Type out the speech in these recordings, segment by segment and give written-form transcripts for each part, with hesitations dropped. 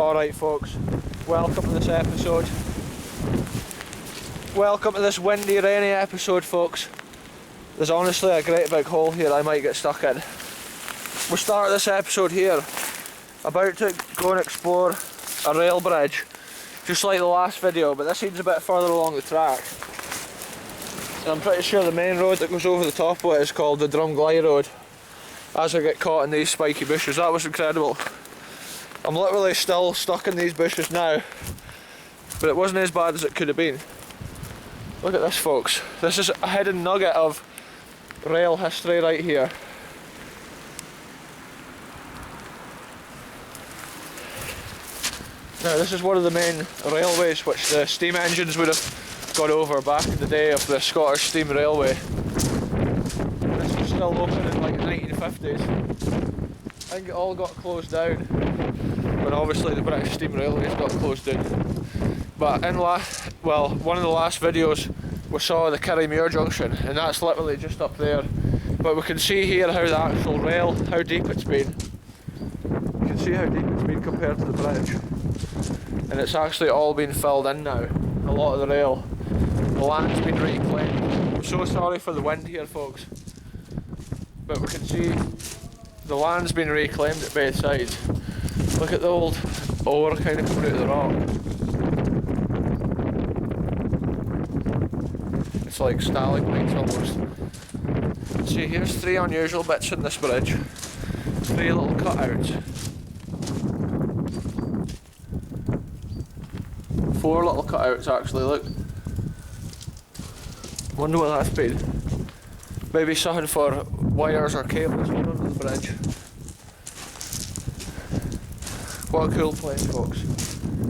Alright folks, welcome to this episode. Welcome to this windy, rainy episode folks. There's honestly a great big hole here I might get stuck in. We'll start this episode here, about to go and explore a rail bridge, just like the last video, but this seems a bit further along the track. And I'm pretty sure the main road that goes over the top of it is called the Drumgley Road. As I get caught in these spiky bushes, that was incredible. I'm literally still stuck in these bushes now, but it wasn't as bad as it could have been. Look at this folks, this is a hidden nugget of rail history right here. Now this is one of the main railways which the steam engines would have gone over back in the day of the Scottish Steam Railway. This was still open in like the 1950s. I think it all got closed down when obviously the British Steam Railways got closed down. But in one of the last videos we saw the Kirriemuir Junction, and that's literally just up there. But we can see here how the actual rail, how deep it's been. You can see how deep it's been compared to the bridge. And it's actually all been filled in now. A lot of the rail. The land's been reclaimed. I'm so sorry for the wind here folks. But we can see the land's been reclaimed at both sides. Look at the old ore kind of coming out of the rock. It's like stalagmites almost. See, here's three unusual bits in this bridge. Three little cutouts. Four little cutouts actually, look. Wonder what that's been. Maybe something for wires or cables going under the bridge. What a cool place folks.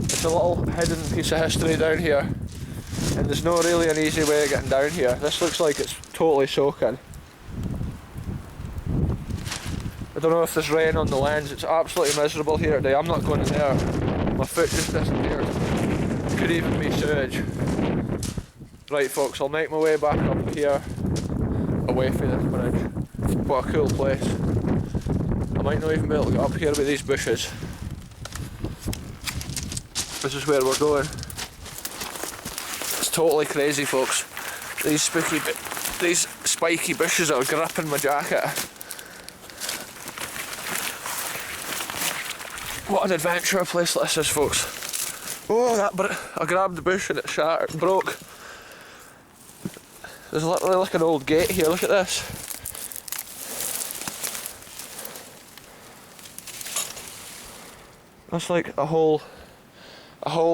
It's a little hidden piece of history down here, and there's no really an easy way of getting down here. This looks like it's totally soaking. I don't know if there's rain on the lens, it's absolutely miserable here today. I'm not going in there. My foot just disappeared. Could even be sewage. Right folks, I'll make my way back up here, away from this bridge. What a cool place. I might not even be able to get up here with these bushes. This is where we're going. It's totally crazy folks. These spiky bushes are gripping my jacket. What an adventure place this is folks. Oh, I grabbed the bush and it shattered, broke. There's literally like an old gate here, look at this. That's like a whole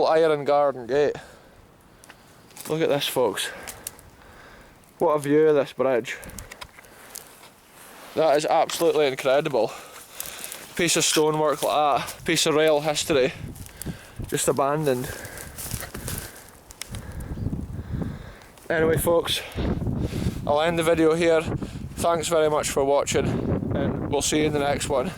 iron garden gate. Look at this folks. What a view of this bridge. That is absolutely incredible. Piece of stonework like that, piece of rail history, just abandoned. Anyway folks, I'll end the video here. Thanks very much for watching, and we'll see you in the next one.